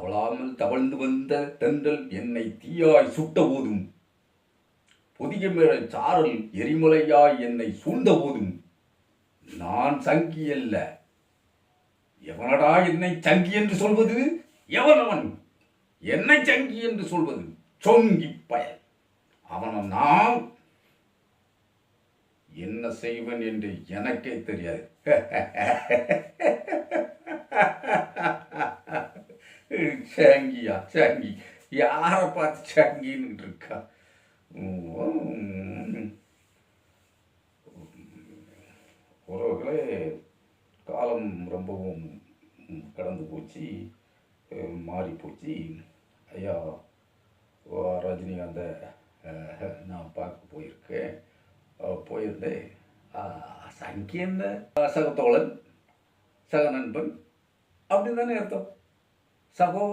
அவளாமல் தவழ்ந்து வந்த தென்றல் என்னை தீயாய் சுட்ட போதும், பொதிகை மேல சாரல் எரிமலையாய் என்னை சூழ்ந்த போதும், நான் சங்கி அல்ல. எவனடா என்னை சங்கி என்று சொல்வது? எவனவன் என்னை சங்கி என்று சொல்வது? சொங்கி பயல். அவனை நான் என்ன செய்வன் என்று எனக்கே தெரியாது. சாங்கியா சாங்கி? யாரை பார்த்து சாங்கின்னு இருக்கா? உறவுகளே, காலம் ரொம்பவும் கடந்து போச்சு, மாறி போச்சு. ஐயா ரஜினிகாந்தை நான் பார்க்க போயிருந்தேன். சங்கி என்ன? சகத்தோழன், சக நண்பன் அப்படின்னு தானே அர்த்தம். சகோ